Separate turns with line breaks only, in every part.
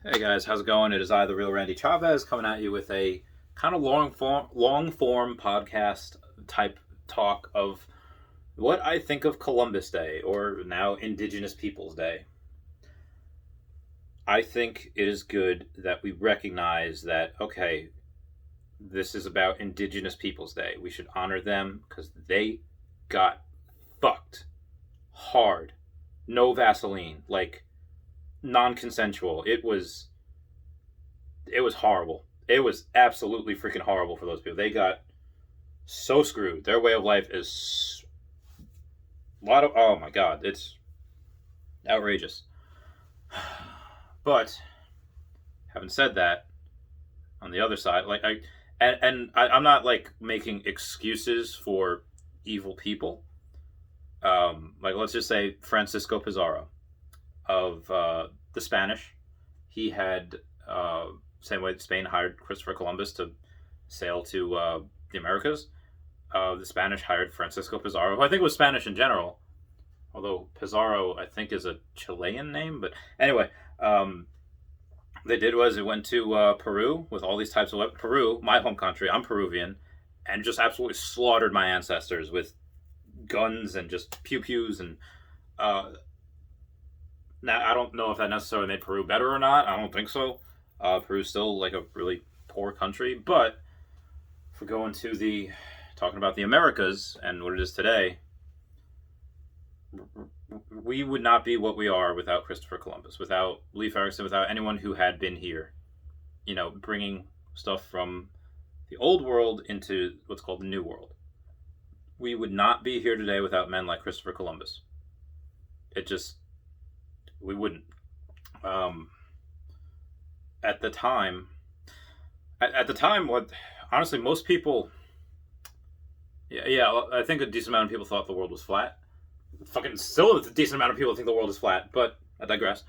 Hey guys, how's it going? It is I, the real Randy Chavez, coming at you with a kind of long form podcast type talk of what I think of Columbus Day, or now Indigenous Peoples Day. I think it is good that we recognize that, okay, this is about Indigenous Peoples Day. We should honor them because they got fucked hard. No Vaseline, like non-consensual. It was horrible. It was absolutely freaking horrible for those people. They got so screwed. Their way of life is a lot of, oh my god, it's outrageous. But having said that, on the other side, I'm not like making excuses for evil people. Like let's just say Francisco Pizarro of the Spanish. He had same way Spain hired Christopher Columbus to sail to the Americas. The Spanish hired Francisco Pizarro, who I think was Spanish in general, although Pizarro I think is a Chilean name. But anyway, they did was it went to Peru with all these types of weapons. Peru, my home country, I'm Peruvian, and just absolutely slaughtered my ancestors with guns and just pew pews and. Now I don't know if that necessarily made Peru better or not. I don't think so. Peru's still like a really poor country, but if we're going to the talking about the Americas and what it is today, we would not be what we are without Christopher Columbus, without Leif Erikson, without anyone who had been here. Bringing stuff from the old world into what's called the new world. We would not be here today without men like Christopher Columbus. It just we wouldn't. Um, at the time, at the time, what honestly most people, yeah, I think a decent amount of people thought the world was flat. Fucking still a decent amount of people think the world is flat, but I digress.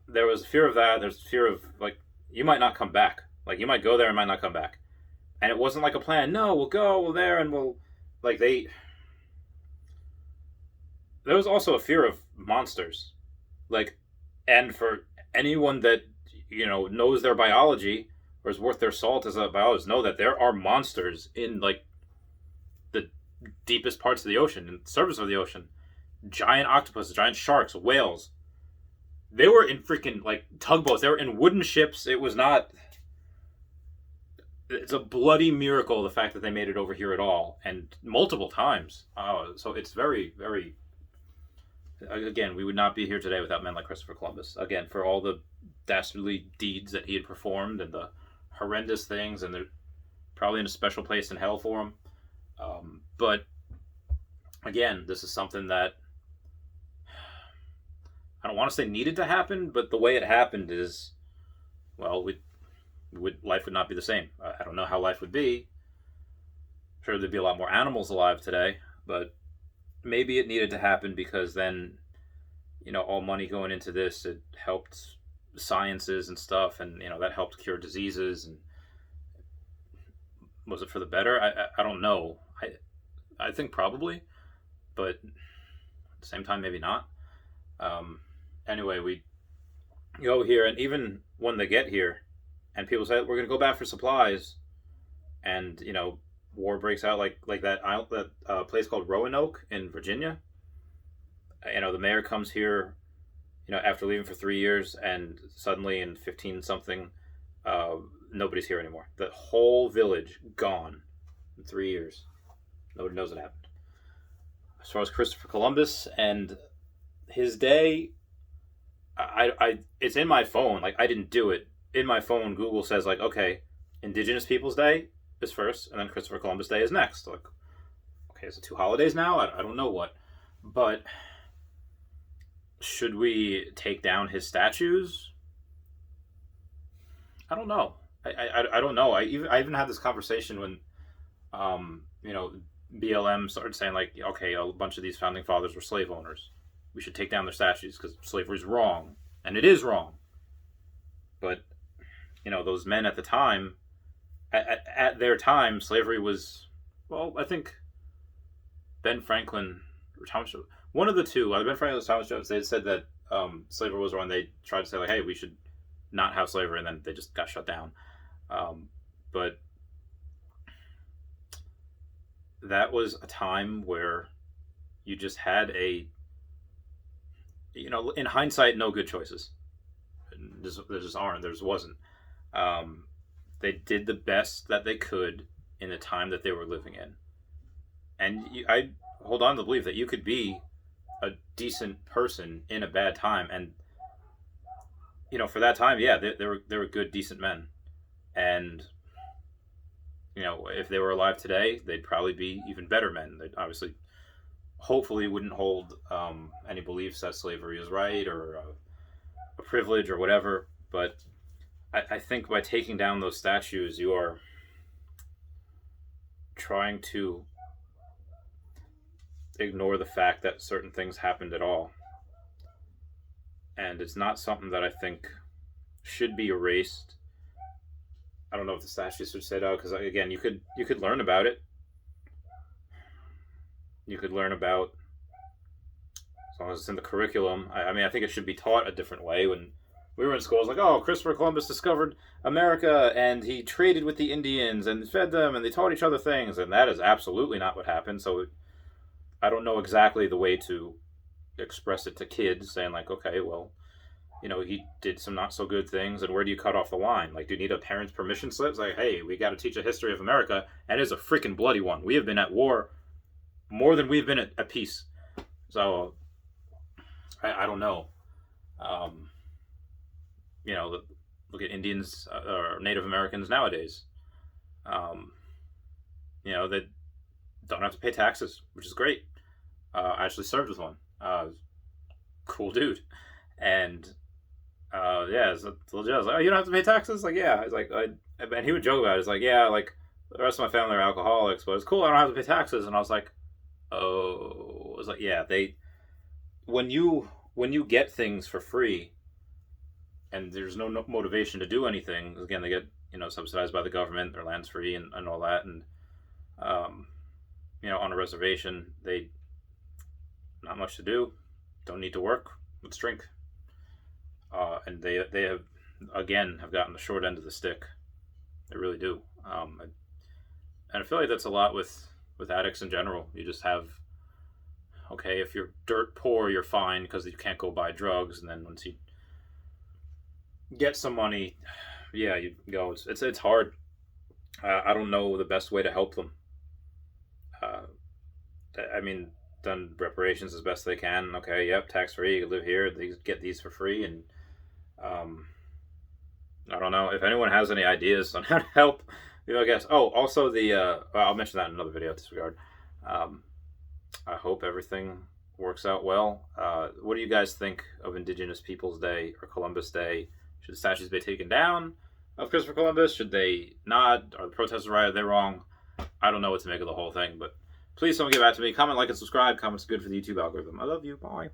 There was fear of that. There's fear of like you might not come back. Like you might go there and might not come back. And it wasn't like a plan. No, we'll go, we'll there, and we'll like they. There was also a fear of monsters, like, and for anyone that knows their biology or is worth their salt as a biologist, know that there are monsters in like the deepest parts of the ocean, in the surface of the ocean. Giant octopuses, giant sharks, whales. They were in freaking like tugboats. They were in wooden ships. It was not. It's a bloody miracle the fact that they made it over here at all, and multiple times. So it's very, very. Again, we would not be here today without men like Christopher Columbus. Again, for all the dastardly deeds that he had performed and the horrendous things, and they're probably in a special place in hell for him. But again, this is something that I don't want to say needed to happen, but the way it happened is, well, life would not be the same. I don't know how life would be. I'm sure there'd be a lot more animals alive today, but maybe it needed to happen because then, all money going into this, it helped sciences and stuff, and that helped cure diseases. And was it for the better? I don't know. I think probably, but at the same time, maybe not. Anyway, we go here, and even when they get here, and people say we're going to go back for supplies, and war breaks out like that place called Roanoke in Virginia. The mayor comes here, after leaving for 3 years, and suddenly in 15 something, nobody's here anymore. The whole village gone in 3 years. Nobody knows what happened. As far as Christopher Columbus and his day, I it's in my phone. Like I didn't do it. In my phone, Google says like, okay, Indigenous Peoples Day is first, and then Christopher Columbus Day is next. Like, okay, is it two holidays now? I don't know what, but should we take down his statues? I don't know. I don't know. I even had this conversation when, BLM started saying like, okay, a bunch of these founding fathers were slave owners. We should take down their statues because slavery is wrong, and it is wrong. But those men at the time, at their time, slavery was, well, I think Ben Franklin or Thomas, one of the two, either Ben Franklin or Thomas Jones, they said that slavery was wrong. They tried to say like, hey, we should not have slavery, and then they just got shut down. But that was a time where you just had in hindsight, no good choices. There just aren't. There just wasn't. Um, they did the best that they could in the time that they were living in. And I hold on to believe that you could be a decent person in a bad time. And, for that time, yeah, they were good, decent men. And, if they were alive today, they'd probably be even better men. They'd obviously, hopefully, wouldn't hold any beliefs that slavery is right or a privilege or whatever. But I think by taking down those statues, you are trying to ignore the fact that certain things happened at all. And it's not something that I think should be erased. I don't know if the statues should sit out, because again, you could learn about it. You could learn about, as long as it's in the curriculum. I mean, I think it should be taught a different way. When we were in school, it's like, oh, Christopher Columbus discovered America, and he traded with the Indians and fed them, and they taught each other things, and that is absolutely not what happened. So I don't know exactly the way to express it to kids, saying like, okay, well, he did some not so good things, and where do you cut off the line? Like, do you need a parent's permission slip? It's like, hey, we got to teach a history of America, and it's a freaking bloody one. We have been at war more than we've been at peace. So, I don't know. Look at Indians or Native Americans nowadays. They don't have to pay taxes, which is great. I actually served with one. Cool dude. And yeah, it's legit. I was like, oh, you don't have to pay taxes? Like, yeah. It's like, and he would joke about it. It's like, yeah, like the rest of my family are alcoholics, but it's cool. I don't have to pay taxes. And I was like, oh, I was like, yeah, when you get things for free, and there's no motivation to do anything. Again, they get subsidized by the government. Their land's free and all that, and on a reservation, they not much to do. Don't need to work. Let's drink. And they have gotten the short end of the stick. They really do. And I feel like that's a lot with addicts in general. You just have, okay, if you're dirt poor, you're fine because you can't go buy drugs, and then once you get some money, yeah, you go. It's hard. I don't know the best way to help them. I mean, done reparations as best they can. Okay, yep, tax free. You live here. They get these for free, and I don't know if anyone has any ideas on how to help. I guess. Oh, also I'll mention that in another video. Disregard. I hope everything works out well. What do you guys think of Indigenous Peoples Day or Columbus Day? Should the statues be taken down of Christopher Columbus? Should they not? Are the protesters right? Are they wrong? I don't know what to make of the whole thing, but please someone get back to me. Comment, like, and subscribe. Comments are good for the YouTube algorithm. I love you. Bye.